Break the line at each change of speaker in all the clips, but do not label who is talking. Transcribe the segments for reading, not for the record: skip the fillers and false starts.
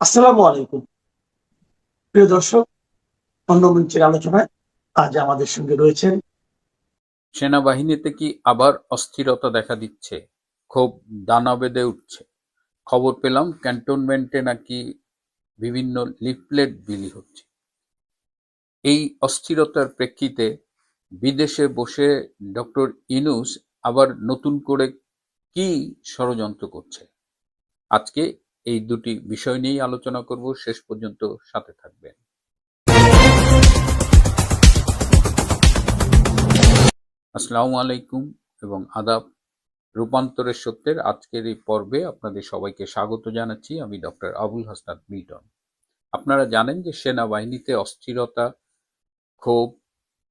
আসসালামু আলাইকুম। প্রিয় দর্শক, অন্য মঞ্চের আলোচনায় আজ আমাদের সঙ্গে রয়েছেন
সেনাবাহিনীতে কি আবার অস্থিরতা দেখা দিচ্ছে? ক্ষোভ দানা বেঁধে উঠছে। খবর পেলাম ক্যান্টনমেন্টে নাকি বিভিন্ন লিফলেট বিলি হচ্ছে। এই অস্থিরতার প্রেক্ষিতে বিদেশে বসে ডক্টর ইউনূস আবার নতুন করে কি ষড়যন্ত্র করছে? আজকে এই দুটি বিষয় নিয়েই আলোচনা করব। শেষ পর্যন্ত সাথে থাকবেন। আসসালামু আলাইকুম এবং আদাব। রূপান্তরের সত্যের আজকের এই পর্বে আপনাদের সবাইকে স্বাগত জানাচ্ছি। আমি ডক্টর আবুল হাসনাত মিল্টন। আপনারা জানেন যে সেনাবাহিনীতে অস্থিরতা, ক্ষোভ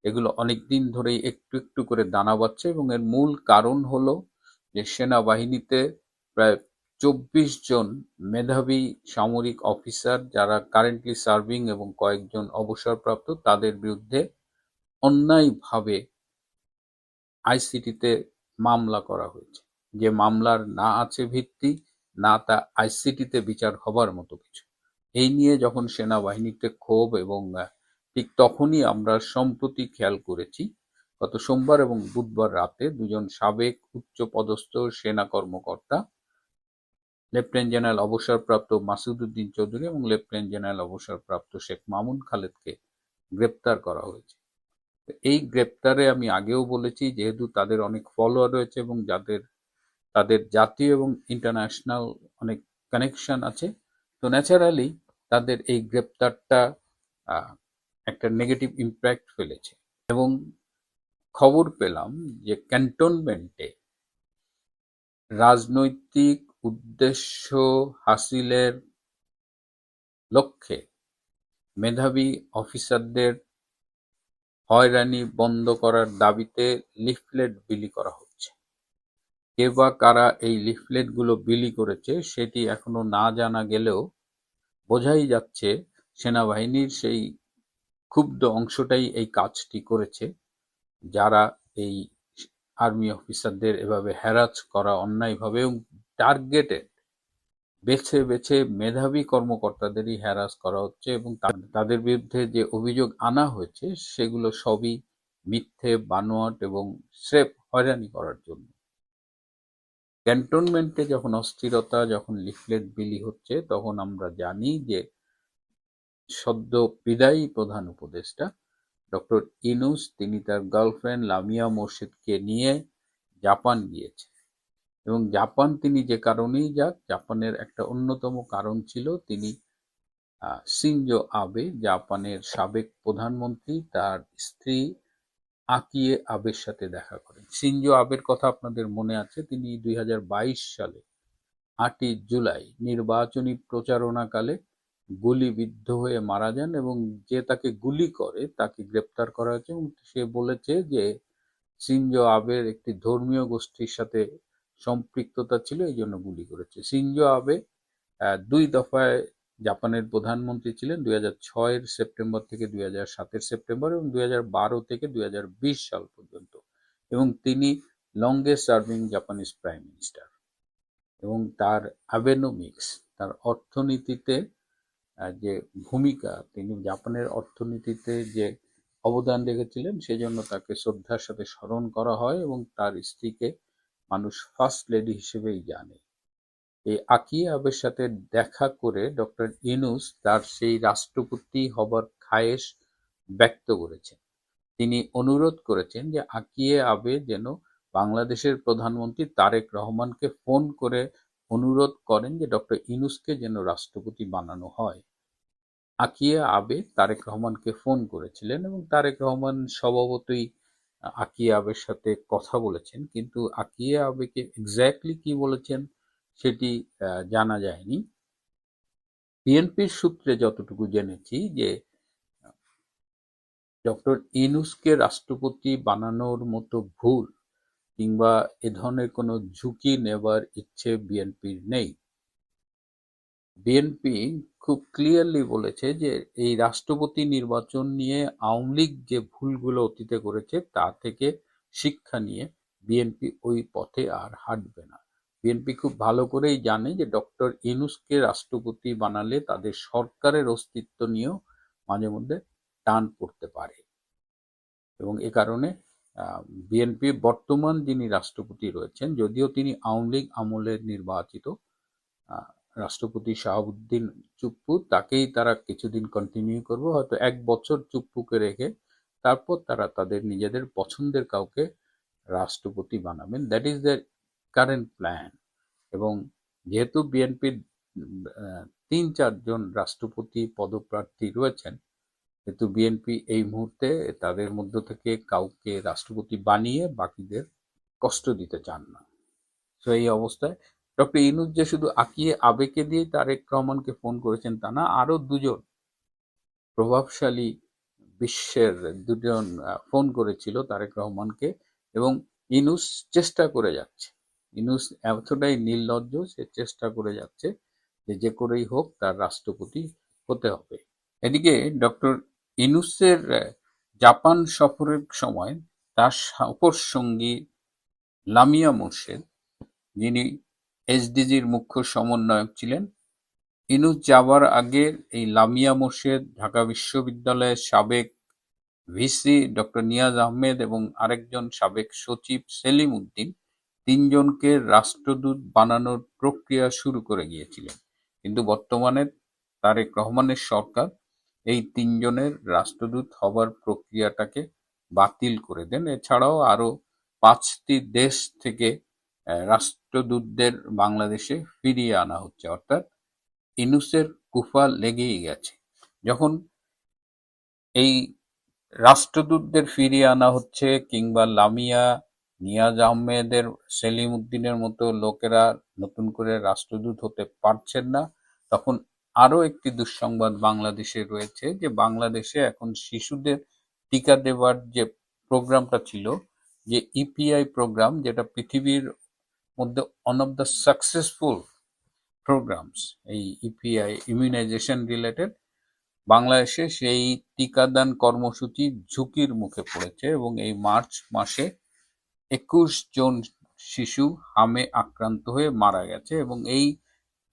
এগুলো অনেকদিন ধরেই একটু একটু করে দানা বাঁধছে এবং এর মূল কারণ হলো যে সেনাবাহিনীতে প্রায় ২৪ জন মেধাবী সামরিক অফিসার যারা কারেন্টলি সার্ভিং এবং কয়েকজন অবসরপ্রাপ্ত তাদের বিরুদ্ধে অন্যায়ভাবে আইসিটিতে মামলা করা হয়েছে। যে মামলার না আছে ভিত্তি, না তা আইসিটিতে বিচার হবার মতো কিছু। এই নিয়ে যখন সেনাবাহিনীতে ক্ষোভ এবং ঠিক তখনই আমরা সম্প্রতি খেয়াল করেছি গত সোমবার এবং বুধবার রাতে দুজন সাবেক উচ্চপদস্থ সেনা কর্মকর্তা লেফটেন্যান্ট জেনারেল অবসরপ্রাপ্ত মাসুদ উদ্দিন চৌধুরী এবং লেফটেন্যান্ট জেনারেল অবসরপ্রাপ্ত শেখ মামুন খালেদকে গ্রেপ্তার করা হয়েছে। এই গ্রেপ্তারে আমি আগেও বলেছি যেহেতু তাদের অনেক ফলোয়ার রয়েছে এবং তাদের জাতীয় এবং ইন্টারন্যাশনাল অনেক কানেকশন আছে, তো ন্যাচারালি তাদের এই গ্রেপ্তারটা আহ, একটা নেগেটিভ ইম্প্যাক্ট ফেলেছে। এবং খবর পেলাম যে ক্যান্টনমেন্টে রাজনৈতিক উদ্দেশ্য হাসিলের লক্ষ্যে মেধাবী অফিসারদের হয়রানি বন্ধ করার দাবিতে লিফলেট বিলি করা হচ্ছে। কে বা কারা এই লিফলেটগুলো বিলি করেছে সেটি এখনো না জানা গেলেও বোঝাই যাচ্ছে সেনাবাহিনীর সেই ক্ষুব্ধ অংশটাই এই কাজটি করেছে, যারা এই আর্মি অফিসারদের এভাবে হ্যারাস করা অন্যায়ভাবে এবং টার্গেটেড বেছে বেছে মেধাবী কর্মকর্তাদেরই হ্যারাস করা হচ্ছে এবং তাদের বিরুদ্ধে যে অভিযোগ আনা হয়েছে সেগুলো সবই মিথ্যে, বানোয়াট এবং স্রেফ হয়রানি করার জন্য। ক্যান্টনমেন্টে যখন অস্থিরতা, যখন লিফলেট বিলি হচ্ছে, তখন আমরা জানি যে সদ্য বিদায়ী প্রধান উপদেষ্টা ডক্টর ইউনূস তিনি তার গার্লফ্রেন্ড লামিয়া মোর্শেদকে নিয়ে জাপান গিয়েছে। এবং জাপান তিনি যে কারণেই যাক, জাপানের একটা অন্যতম কারণ ছিল তিনি শিনজো আবে, জাপানের সাবেক প্রধানমন্ত্রী, তার স্ত্রী আকিয়ে আবের সাথে দেখা করেন। শিনজো আবের কথা আপনাদের মনে আছে, তিনি ২০২২ সালে ৮ই জুলাই নির্বাচনী প্রচারণাকালে গুলিবিদ্ধ হয়ে মারা যান এবং যে তাকে গুলি করে তাকে গ্রেপ্তার করা হয়েছে এবং সে বলেছে যে শিনজো আবের একটি ধর্মীয় গোষ্ঠীর সাথে সম্পৃক্ততা ছিল, এই জন্য গুলি করেছে। শিনজো আবে ২ দফায় জাপানের প্রধানমন্ত্রী ছিলেন, ২০০৬ সেপ্টেম্বর থেকে ২০০৭ সেপ্টেম্বর এবং ২০১২ থেকে ২০২০ সাল পর্যন্ত, এবং তিনি longest serving Japanese prime minister. এবং তার অ্যাবেনোমিক্স, তার অর্থনীতিতে যে ভূমিকা, তিনি জাপানের অর্থনীতিতে যে অবদান রেখেছিলেন সেজন্য তাকে শ্রদ্ধার সাথে স্মরণ করা হয় এবং তার স্ত্রীকে মানুষ ফার্স্ট লেডি হিসেবেই জানে। এই আকিয়ে আবের সাথে দেখা করে ডক্টর ইউনূস তার সেই রাষ্ট্রপতি হবার খায়েশ ব্যক্ত করেছেন। তিনি অনুরোধ করেছেন যে আকিয়ে আবে যেন বাংলাদেশের প্রধানমন্ত্রী তারেক রহমানকে ফোন করে অনুরোধ করেন যে ডক্টর ইউনূসকে যেন রাষ্ট্রপতি বানানো হয়। আকিয়ে আবে তারেক রহমানকে ফোন করেছিলেন এবং তারেক রহমান স্বভাবতই আকিয়ে আবের সাথে কথা বলেছেন, কিন্তু আকিয়ে আবেকে এক্স্যাক্টলি কি বলেছেন সেটি জানা যায়নি। বিএনপির সূত্রে যতটুকু জেনেছি যে ডক্টর ইউনূসকে রাষ্ট্রপতি বানানোর মতো ভুল কিংবা এ ধরনের কোনো ঝুঁকি নেবার ইচ্ছে বিএনপির নেই। বিএনপি খুব ক্লিয়ারলি বলেছে যে এই রাষ্ট্রপতি নির্বাচন নিয়ে আওয়ামী লীগ যে ভুলগুলো অতীতে করেছে তা থেকে শিক্ষা নিয়ে বিএনপি ওই পথে আর হাঁটবে না। বিএনপি খুব ভালো করেই জানে যে ডক্টর ইউনূসকে রাষ্ট্রপতি বানালে তাদের সরকারের অস্তিত্ব নিয়েও মাঝে মধ্যে টান পড়তে পারে, এবং এ কারণে বিএনপি বর্তমান যিনি রাষ্ট্রপতি রয়েছেন, যদিও তিনি আওয়ামী লীগ আমলের নির্বাচিত রাষ্ট্রপতি শাহাবুদ্দিন চুপ্পু, তাকেই তারা কিছুদিন কন্টিনিউ করবে, হয়তো 1 বছর চুপ্পুকে রেখে তারপর তারা তাদের নিজেদের পছন্দের কাউকে রাষ্ট্রপতি বানাবেন। That is the current plan. এবং যেহেতু বিএনপির 3-4 জন রাষ্ট্রপতি পদপ্রার্থী রয়েছেন, কিন্তু বিএনপি এই মুহূর্তে তাদের মধ্য থেকে কাউকে রাষ্ট্রপতি বানিয়ে বাকিদের কষ্ট দিতে চান না। তো এই অবস্থায় ডক্টর ইউনূস যে শুধু আকিয়ে আবেগে দিয়ে তারেক রহমানকে ফোন করেছেন তা না, আরো 2 জন প্রভাবশালী বিশ্বের 2 জন ফোন করেছিল তারেক রহমানকে, এবং ইউনূস চেষ্টা করে যাচ্ছে। ইউনূস এতটাই নির্লজ্জ, সে চেষ্টা করে যাচ্ছে যে করেই হোক তার রাষ্ট্রপতি হতে হবে। এদিকে ডক্টর ইউনূসের জাপান সফরের সময় তার সফর সঙ্গী লামিয়া মোর্শেদ, যিনি এসডিজির মুখ্য সমন্বয়ক ছিলেন, ইউনূস যাবার আগে এই লামিয়া মোর্শেদ, ঢাকা বিশ্ববিদ্যালয়ের সাবেক ভিসি ডক্টর নিয়াজ আহমেদ এবং আরেকজন সাবেক সচিব সেলিম উদ্দিন, 3 জনকে রাষ্ট্রদূত বানানোর প্রক্রিয়া শুরু করে গিয়েছিলেন। কিন্তু বর্তমানে তারেক রহমানের সরকার এই 3 জনের রাষ্ট্রদূত হবার প্রক্রিয়াটাকে বাতিল করে দেন। এছাড়াও আরো 5টি দেশ থেকে রাষ্ট্রদূতদের বাংলাদেশে ফিরিয়ে আনা হচ্ছে, অর্থাৎ ইউনূসের কুফা লেগেই গেছে। যখন এই রাষ্ট্রদূতদের ফিরিয়ে আনা হচ্ছে কিংবা লামিয়া, নিয়াজ আহমেদের, সেলিম উদ্দিনের মতো লোকেরা নতুন করে রাষ্ট্রদূত হতে পারছেন না, তখন আরো একটি দুঃসংবাদ বাংলাদেশে রয়েছে যে বাংলাদেশে এখন শিশুদের টিকা দেওয়ার যে প্রোগ্রামটা ছিল, যে ইপিআই প্রোগ্রাম, যেটা পৃথিবীর মধ্যে one of the successful programs, এই ইপিআই ইমিউনাইজেশন রিলেটেড, বাংলাদেশে সেই টিকাদান কর্মসূচি ঝুঁকির মুখে পড়েছে এবং এই মার্চ মাসে 21 জন শিশু হামে আক্রান্ত হয়ে মারা গেছে। এবং এই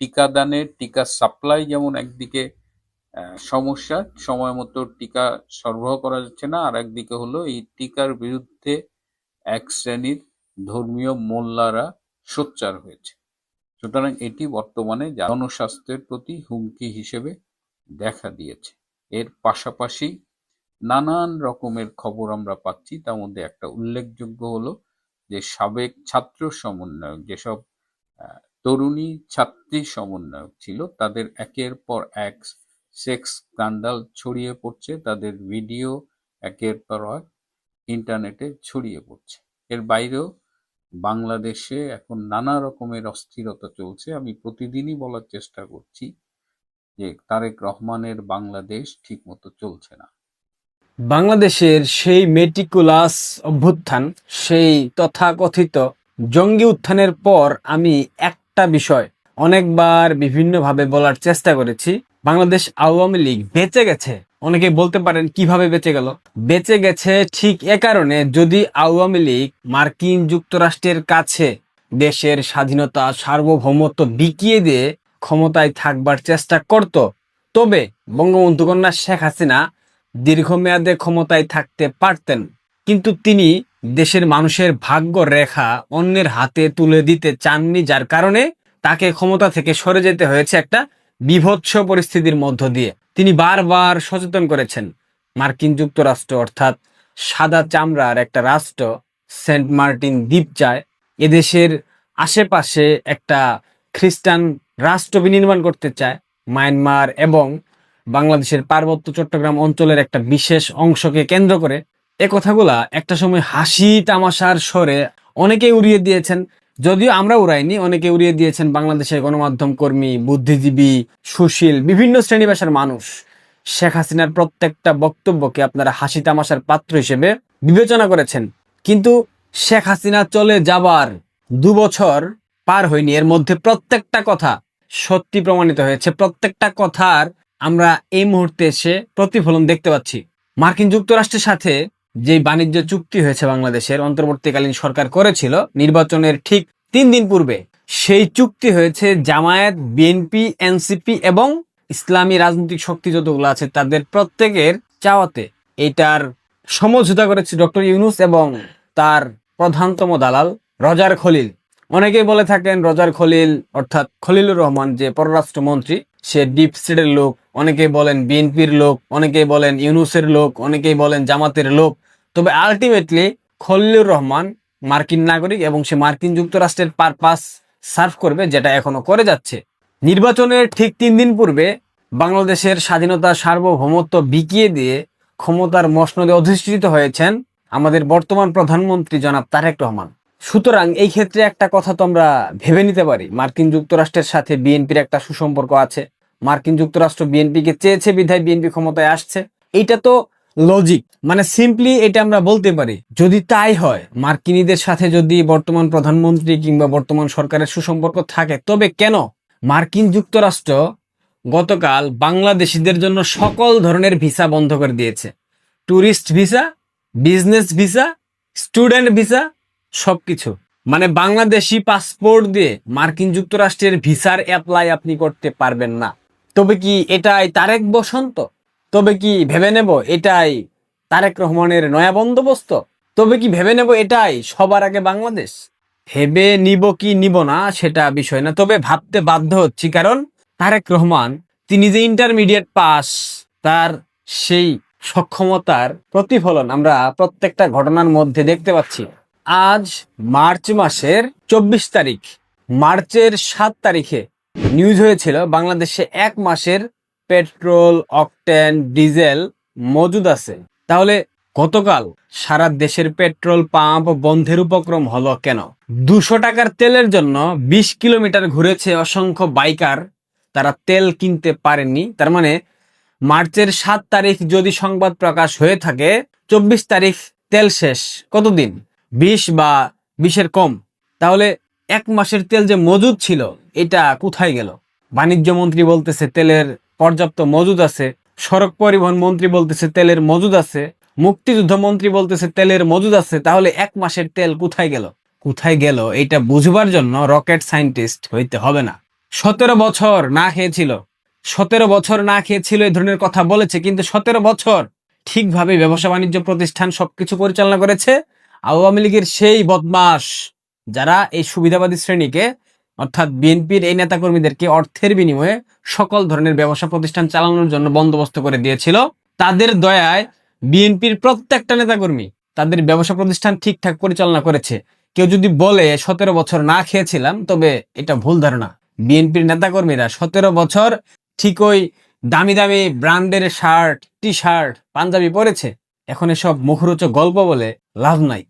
টিকাদানের টিকা সাপ্লাই যেমন একদিকে সমস্যা, সময় মতো টিকা সরবরাহ করা যাচ্ছে না, আর একদিকে হলো এই টিকার বিরুদ্ধে এক শ্রেণীর ধর্মীয় মোল্লারা সোচ্চার হয়েছে। সুতরাং এটি বর্তমানে জনস্বাস্থ্যের প্রতি হুমকি হিসেবে দেখা দিয়েছে। এর পাশাপাশি নানান রকমের খবর আমরা পাচ্ছি, তার মধ্যে একটা উল্লেখযোগ্য হলো যে সাবেক ছাত্র সমন্বয়ক, যেসব তরুণী ছাত্রী সমন্বয়ক ছিল, তাদের একের পর এক সেক্স স্ক্যান্ডাল ছড়িয়ে পড়ছে, তাদের ভিডিও একের পর এক ইন্টারনেটে ছড়িয়ে পড়ছে। এর বাইরেও বাংলাদেশে এখন নানা রকমের অস্থিরতা চলছে। আমি প্রতিদিনই বলার চেষ্টা করছি যে তারেক রহমানের বাংলাদেশ ঠিকমতো চলছে না।
বাংলাদেশের সেই মেটিকুলাস অভ্যুত্থান, সেই তথাকথিত জঙ্গি উত্থানের পর আমি একটা বিষয় অনেকবার বিভিন্নভাবে বলার চেষ্টা করেছি, বাংলাদেশ আওয়ামী লীগ বেঁচে গেছে। অনেকে বলতে পারেন কিভাবে বেঁচে গেল? বেঁচে গেছে ঠিক এ কারণে, যদি আওয়ামী লীগ মার্কিন যুক্তরাষ্ট্রের কাছে দেশের স্বাধীনতা, সার্বভৌমত্ব বিকিয়ে দিয়ে ক্ষমতায় থাকবার চেষ্টা করত, তবে বঙ্গবন্ধু কন্যা শেখ হাসিনা দীর্ঘমেয়াদে ক্ষমতায় থাকতে পারতেন। কিন্তু তিনি দেশের মানুষের ভাগ্য রেখা অন্যের হাতে তুলে দিতে চাননি, যার কারণে তাকে ক্ষমতা থেকে সরে যেতে হয়েছে একটা বিভৎস পরিস্থিতির মধ্য দিয়ে। তিনি বারবার সচেতন করেছেন, মার্কিন যুক্তরাষ্ট্র অর্থাৎ সাদা চামড়ার একটা রাষ্ট্র, সেন্ট মার্টিন দ্বীপজায় এদেশের আশেপাশে একটা খ্রিস্টান রাষ্ট্র বিনির্মাণ করতে চায়। মায়ানমার এবং বাংলাদেশের পার্বত্য চট্টগ্রাম অঞ্চলের একটা বিশেষ অংশকে কেন্দ্র করে। এ কথাগুলা একটা সময় হাসি তামাশার স্বরে অনেকে উড়িয়ে দিয়েছেন, যদিও আমরা উড়াইনি, অনেকে উড়িয়ে দিয়েছেন বাংলাদেশের গণমাধ্যম কর্মী, বুদ্ধিজীবী, সুশীল, বিভিন্ন শ্রেণী পেশার মানুষ। শেখ হাসিনার প্রত্যেকটা বক্তব্যকে আপনারা হাসি তামাশার পাত্র হিসেবে বিবেচনা করেছেন। কিন্তু শেখ হাসিনা চলে যাবার 2 বছর পার হয়নি, এর মধ্যে প্রত্যেকটা কথা সত্যি প্রমাণিত হয়েছে। প্রত্যেকটা কথার আমরা এই মুহূর্তে এসে প্রতিফলন দেখতে পাচ্ছি। মার্কিন যুক্তরাষ্ট্রের সাথে যে বাণিজ্য চুক্তি হয়েছে বাংলাদেশের অন্তর্বর্তীকালীন সরকার করেছিল নির্বাচনের ঠিক 3 দিন পূর্বে, সেই চুক্তি হয়েছে জামায়াত, বিএনপি, এনসিপি এবং ইসলামী রাজনৈতিক শক্তি যতগুলো আছে তাদের প্রত্যেকের চাওয়াতে। এটার সমঝোতা করেছে ডক্টর ইউনূস এবং তার প্রধানতম দালাল রজার খলিল। অনেকেই বলে থাকেন রজার খলিল অর্থাৎ খলিলুর রহমান যে পররাষ্ট্রমন্ত্রী, সে ডিপ স্টেটের লোক, অনেকেই বলেন বিএনপির লোক, অনেকেই বলেন ইউনূসের লোক, অনেকেই বলেন জামাতের লোক। তবে আলটিমেটলি খলিলুর রহমান মার্কিন নাগরিক এবং সে মার্কিন যুক্তরাষ্ট্রের পারপাস সার্ভ করবে, যেটা এখনো করে যাচ্ছে। নির্বাচনের ঠিক 3 দিন পূর্বে বাংলাদেশের স্বাধীনতা সার্বভৌমত্ব বিকিয়ে দিয়ে ক্ষমতার মসনদে অধিষ্ঠিত হয়েছেন আমাদের বর্তমান প্রধানমন্ত্রী জনাব তারেক রহমান। সুতরাং এই ক্ষেত্রে একটা কথা তো আমরা ভেবে নিতে পারি, মার্কিন যুক্তরাষ্ট্রের সাথে বিএনপির একটা সুসম্পর্ক আছে। মার্কিন যুক্তরাষ্ট্র বিএনপিকে চেয়েছে বিধায় বিএনপি ক্ষমতায় আসছে। এইটা তো লজিক, মানে সিম্পলি এটা আমরা বলতে পারি। যদি তাই হয়, মার্কিনীদের সাথে যদি বর্তমান প্রধানমন্ত্রী কিংবা বর্তমান সরকারের সুসম্পর্ক থাকে, তবে কেন মার্কিন যুক্তরাষ্ট্র গতকাল বাংলাদেশিদের জন্য সকল ধরনের ভিসা বন্ধ করে দিয়েছে? Tourist visa, business visa, student visa, সবকিছু। মানে বাংলাদেশি পাসপোর্ট দিয়ে মার্কিন যুক্তরাষ্ট্রের ভিসার অ্যাপ্লাই আপনি করতে পারবেন না। তবে কি এটাই তারেক বসন্ত? তবে কি ভেবে নেব এটাই তারেক রহমানের নয়া বন্দোবস্ত? তবে কি ভেবে নেব এটাই সবার আগে বাংলাদেশ? ভেবে নিব কি নিব না সেটা বিষয় না, তবে ভাবতে বাধ্য হচ্ছি, কারণ তারেক রহমান তিনি যে ইন্টারমিডিয়েট পাস, তার সেই সক্ষমতার প্রতিফলন আমরা প্রত্যেকটা ঘটনার মধ্যে দেখতে পাচ্ছি। আজ মার্চ মাসের 24 তারিখ, মার্চের 7 তারিখে নিউজ হয়েছিল বাংলাদেশে 1 মাসের পেট্রোল, অকটেন, ডিজেল মজুদ আছে। তাহলে গতকাল সারা দেশের পেট্রোল পাম্প বন্ধের উপক্রম হলো কেন? 200 টাকার তেলের জন্য 20 কিলোমিটার ঘুরেছে অসংখ্য বাইকার, তারা তেল কিনতে পারেননি। তার মানে মার্চের 7 তারিখ যদি সংবাদ প্রকাশ হয়ে থাকে, 24 তারিখ তেল শেষ। কতদিন? 20 বা 20-এর কম। তাহলে 1 মাসের তেল যে মজুদ ছিল এটা কোথায় গেল? বাণিজ্য মন্ত্রী বলতেছে তেলের পর্যাপ্ত মজুদ আছে, সড়ক পরিবহন মন্ত্রী বলতেছে তেলের মজুদ আছে, মুক্তিযুদ্ধ মন্ত্রী বলতেছে তেলের মজুদ আছে। তাহলে 1 মাসের তেল কোথায় গেল? কোথায় গেল এটা বুঝবার জন্য রকেট সায়েন্টিস্ট হইতে হবে না। 17 বছর না খেয়েছিল, 17 বছর না খেয়েছিল এই ধরনের কথা বলেছে, কিন্তু 17 বছর ঠিকভাবে ব্যবসা বাণিজ্য প্রতিষ্ঠান সবকিছু পরিচালনা করেছে আওয়ামী লীগের সেই বদমাস, যারা এই সুবিধাবাদী শ্রেণীকে অর্থাৎ বিএনপির এই নেতাকর্মীদেরকে অর্থের বিনিময়ে সকল ধরনের ব্যবসা প্রতিষ্ঠান চালানোর জন্য বন্দোবস্ত করে দিয়েছিল। তাদের দয়ায় বিএনপির প্রত্যেকটা নেতাকর্মী তাদের ব্যবসা প্রতিষ্ঠান ঠিকঠাক পরিচালনা করেছে। কেউ যদি বলে 17 বছর না খেয়েছিলাম, তবে এটা ভুল ধারণা। বিএনপির নেতাকর্মীরা 17 বছর ঠিক ওই দামি দামি ব্র্যান্ডের শার্ট, টি শার্ট, পাঞ্জাবি পরেছে। এখন এসব মুখরোচক গল্প বলে লাভ নাই।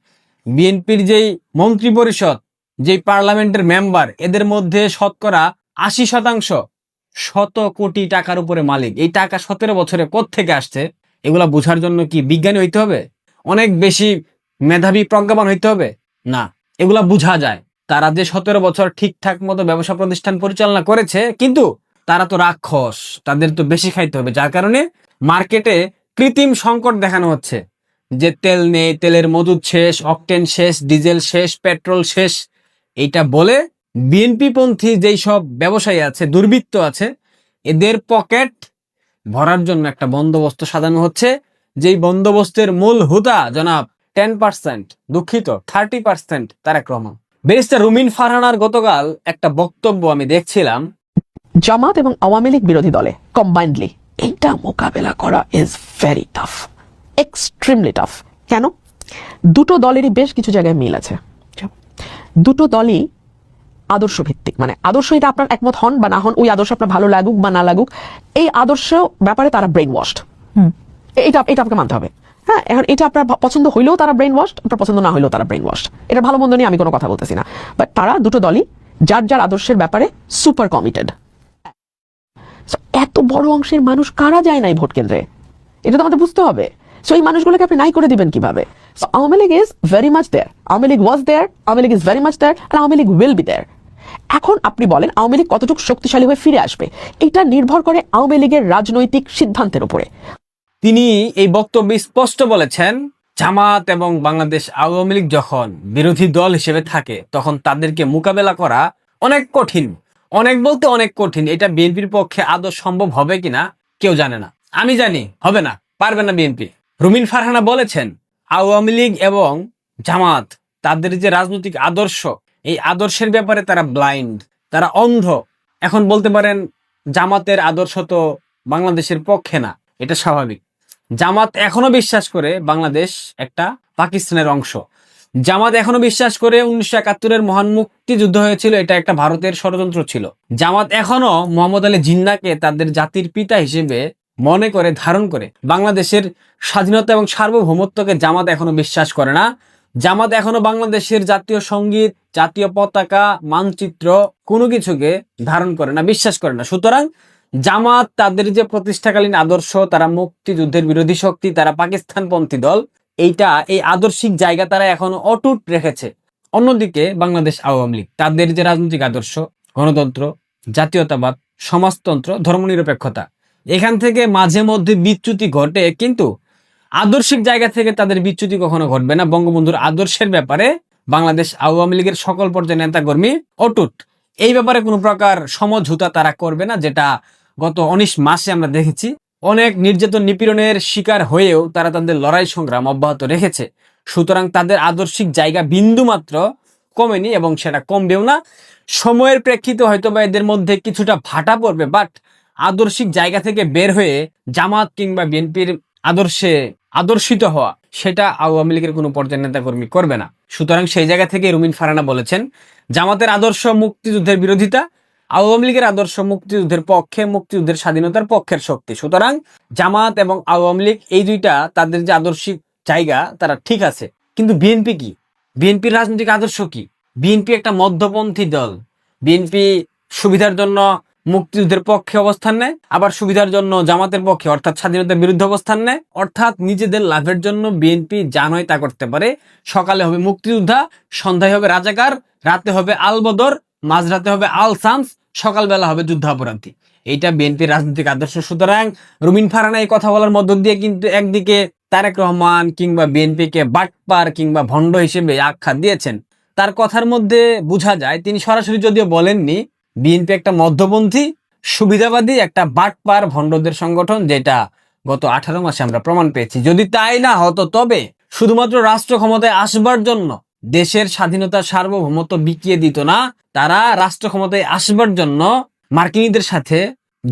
বিএনপির যেই মন্ত্রী পরিষদ, যেই পার্লামেন্টের মেম্বার, এদের মধ্যে শতকরা 80% শত কোটি টাকার উপরে মালিক। এই টাকা 17 বছরে কোত্থেকে আসছে এগুলা বোঝার জন্য কি বিজ্ঞানী হইতে হবে? অনেক বেশি মেধাবী প্রজ্ঞাবান হইতে হবে? না, এগুলা বোঝা যায়। তারা যে 17 বছর ঠিকঠাক মতো ব্যবসা প্রতিষ্ঠান পরিচালনা করেছে, কিন্তু তারা তো রাক্ষস, তাদের তো বেশি খাইতে হবে। যার কারণে মার্কেটে কৃত্রিম সংকট দেখানো হচ্ছে যে তেল নেই, তেলের মজুদ শেষ, অকটেন শেষ, ডিজেল শেষ, পেট্রোল শেষ। এইটা বলে বিএনপি পন্থী যেই সব ব্যবসায়ী আছে, দুর্বৃত্ত আছে, এদের পকেট ভরার জন্য একটা বন্দোবস্ত সাজানো হচ্ছে, যেই বন্দোবস্তের মূল হুদা জনাব 10%, দুঃখিত 30% তারেক রহমান। ব্যারিস্টার রুমিন ফারহানার গতকাল একটা বক্তব্য আমি দেখছিলাম।
জামাত এবং আওয়ামী লীগ বিরোধী দলে কম্বাইন্ডলি এইটা মোকাবেলা করা is very tough, extremely tough. কেন? দুটো দলেরই বেশ কিছু জায়গায় মিল আছে। দুটো দলই আদর্শ ভিত্তিক, মানে আদর্শ এটা আপনার একমত হন বা না হন, ওই আদর্শ আপনার ভালো লাগুক বা না লাগুক, এই আদর্শ ব্যাপারে তারা ব্রেন ওয়াশড। এটা আপনাকে মানতে হবে। হ্যাঁ, এখন এটা আপনার পছন্দ হইলেও তারা ব্রেন ওয়াশড, আপনার পছন্দ না হইলেও তারা ব্রেন ওয়াশড। এটা ভালো মন্দ নিয়ে আমি কোনো কথা বলতেছি না, বাট তারা দুটো দলই যার যার আদর্শের ব্যাপারে সুপার কমিটেড। এত বড় অংশের মানুষ কারা যায় নাই ভোট কেন্দ্রে, এটা তো আমাদের বুঝতে হবে। সো এই মানুষগুলোকে আপনি নাই করে দিবেন কিভাবে? So Awami League is very much there, Awami League was there, Awami League is very much there, আর Awami League will be there. এখন আপনি বলেন আওয়ামী লীগ কতটুকু শক্তিশালী হয়ে ফিরে আসবে, এটা নির্ভর করে আওয়ামী লীগের রাজনৈতিক সিদ্ধান্তের উপরে।
তিনি এই বক্তব্যে স্পষ্ট বলেছেন, জামাত এবং বাংলাদেশ আওয়ামী লীগ যখন বিরোধী দল হিসেবে থাকে, তখন তাদেরকে মোকাবেলা করা অনেক কঠিন, অনেক বলতে অনেক কঠিন। এটা বিএনপির পক্ষে আদৌ সম্ভব হবে কিনা কেউ জানে না। আমি জানি হবে না, পারবে না বিএনপি। রুমিন ফারহানা বলেছেন আওয়ামী লীগ এবং জামাত তাদের যে রাজনৈতিক আদর্শ, এই আদর্শের ব্যাপারে তারা ব্লাইন্ড, তারা অন্ধ। এখন বলতে পারেন জামাতের আদর্শ তো বাংলাদেশের পক্ষে না, এটা স্বাভাবিক। জামাত এখনো বিশ্বাস করে বাংলাদেশ একটা পাকিস্তানের অংশ। জামাত এখনো বিশ্বাস করে 1971-এর মহান মুক্তিযুদ্ধ হয়েছিল, এটা একটা ভারতের ষড়যন্ত্র ছিল। জামাত এখনো মোহাম্মদ আলী জিন্নাহকে তাদের জাতির পিতা হিসেবে মনে করে, ধারণ করে। বাংলাদেশের স্বাধীনতা এবং সার্বভৌমত্বকে জামাত এখনো বিশ্বাস করে না। জামাত এখনো বাংলাদেশের জাতীয় সঙ্গীত, জাতীয় পতাকা, মানচিত্র কোনো কিছুকে ধারণ করে না, বিশ্বাস করে না। সুতরাং জামাত তাদের যে প্রতিষ্ঠাকালীন আদর্শ, তারা মুক্তিযুদ্ধের বিরোধী শক্তি, তারা পাকিস্তানপন্থী দল, এই আদর্শিক জায়গা তারা এখনো অটুট রেখেছে। অন্যদিকে বাংলাদেশ আওয়ামী লীগ তাদের যে রাজনৈতিক আদর্শ, গণতন্ত্র, জাতীয়তাবাদ, সমাজতন্ত্র, ধর্মনিরপেক্ষতা, এখান থেকে মাঝে মধ্যে বিচ্যুতি ঘটে, কিন্তু আদর্শিক জায়গা থেকে তাদের বিচ্যুতি কখনো ঘটবে না। বঙ্গবন্ধুর আদর্শের ব্যাপারে বাংলাদেশ আওয়ামী লীগের সকল পর্যায়ের নেতাকর্মী অটুট। এই ব্যাপারে কোনো প্রকার সমঝোতা তারা করবে না, যেটা গত 19 মাসে আমরা দেখেছি। অনেক নির্যাতন নিপীড়নের শিকার হয়েও তারা তাদের লড়াই সংগ্রাম অব্যাহত রেখেছে। সুতরাং তাদের আদর্শিক জায়গা বিন্দু মাত্র কমেনি এবং সেটা কমবেও না। সময়ের প্রেক্ষিতে হয়তো বা এদের মধ্যে কিছুটা ভাটা পড়বে, বাট আদর্শিক জায়গা থেকে বের হয়ে জামাত কিংবা বিএনপির আদর্শে আদর্শিত হওয়া, সেটা আওয়ামী লীগের কোনো পর্যায়ের নেতাকর্মী করবে না। সুতরাং সেই জায়গা থেকে রুমিন ফারহানা বলেছেন জামাতের আদর্শ মুক্তিযুদ্ধের বিরোধিতা, আওয়ামী লীগের আদর্শ মুক্তিযুদ্ধের পক্ষে, মুক্তিযুদ্ধের স্বাধীনতার পক্ষের শক্তি। সুতরাং জামাত এবং আওয়ামী লীগ এই দুইটা তাদের যে আদর্শিক জায়গা তারা ঠিক আছে, কিন্তু বিএনপি কি? বিএনপির রাজনৈতিক আদর্শ কি? বিএনপি একটা মধ্যপন্থী দল। বিএনপি সুবিধার জন্য মুক্তিযুদ্ধের পক্ষে অবস্থান নেয়, আবার সুবিধার জন্য জামাতের পক্ষে অর্থাৎ স্বাধীনতার বিরুদ্ধে অবস্থান নেয়। অর্থাৎ নিজেদের লাভের জন্য বিএনপি যা নয় তা করতে পারে। সকালে হবে মুক্তিযোদ্ধা, সন্ধ্যায় হবে রাজাকার, রাতে হবে আলবদর, মাঝরাতে হবে আল শামস, সকালবেলা হবে যুদ্ধাপরাধী। এইটা বিএনপির রাজনৈতিক আদর্শ। সুতরাং রুমিন ফারহানা এই কথা বলার মধ্য দিয়ে কিন্তু একদিকে তারেক রহমান কিংবা বিএনপিকে বাটপার কিংবা ভণ্ড হিসেবে আখ্যা দিয়েছেন। তার কথার মধ্যে বোঝা যায় তিনি সরাসরি যদিও বলেননি, বিএনপি একটা মধ্যপন্থী, সুবিধাবাদী, একটা বাটপার ভণ্ডদের সংগঠন, যেটা গত 18 মাসে আমরা প্রমাণ পেয়েছি। যদি তাই না হতো, তবে শুধুমাত্র রাষ্ট্র ক্ষমতায় আসবার জন্য দেশের স্বাধীনতা সার্বভৌমত্ব বিকিয়ে দিত না। তারা রাষ্ট্র ক্ষমতায় আসবার জন্য মার্কিনীদের সাথে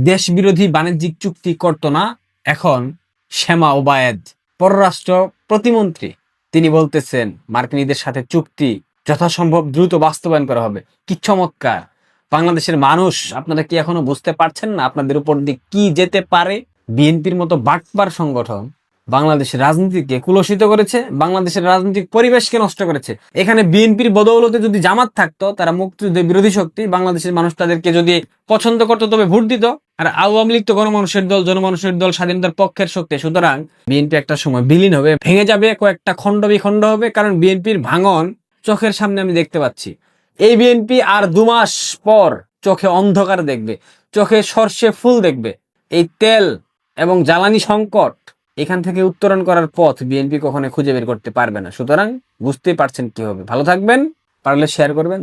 দেশ বিরোধী বাণিজ্যিক চুক্তি করত না। এখন শ্যামা ওবায়েদ পররাষ্ট্র প্রতিমন্ত্রী, তিনি বলতেছেন মার্কিনীদের সাথে চুক্তি যথাসম্ভব দ্রুত বাস্তবায়ন করা হবে। কি চমৎকার! বাংলাদেশের মানুষ, আপনারা কি এখনো বুঝতে পারছেন না আপনাদের উপর দিয়ে কি যেতে পারে? বিএনপির মতো বাটপার সংগঠন বাংলাদেশের রাজনীতিকে কুলসিত করেছে, বাংলাদেশের রাজনৈতিক পরিবেশকে নষ্ট করেছে। এখানে বিএনপির বদৌলতে যদি জামাত থাকতো, তারা মুক্তিযুদ্ধের বিরোধী শক্তি, বাংলাদেশের মানুষ তাদেরকে যদি পছন্দ করতো তবে ভোট দিত। আর আওয়ামী লীগ তো গণমানুষের দল, জনমানুষের দল, স্বাধীনতার পক্ষের শক্তি। সুতরাং বিএনপি একটা সময় বিলীন হবে, ভেঙে যাবে, কয়েকটা খণ্ড বিখণ্ড হবে। কারণ বিএনপির ভাঙন চোখের সামনে আমি দেখতে পাচ্ছি। এই বিএনপি আর 2 মাস পর চোখে অন্ধকার দেখবে, চোখে সর্ষে ফুল দেখবে। এই তেল এবং জ্বালানি সংকট, এখান থেকে উত্তরণ করার পথ বিএনপি কখনো খুঁজে বের করতে পারবে না। সুতরাং বুঝতেই পারছেন কি হবে। ভালো থাকবেন, পারলে শেয়ার করবেন।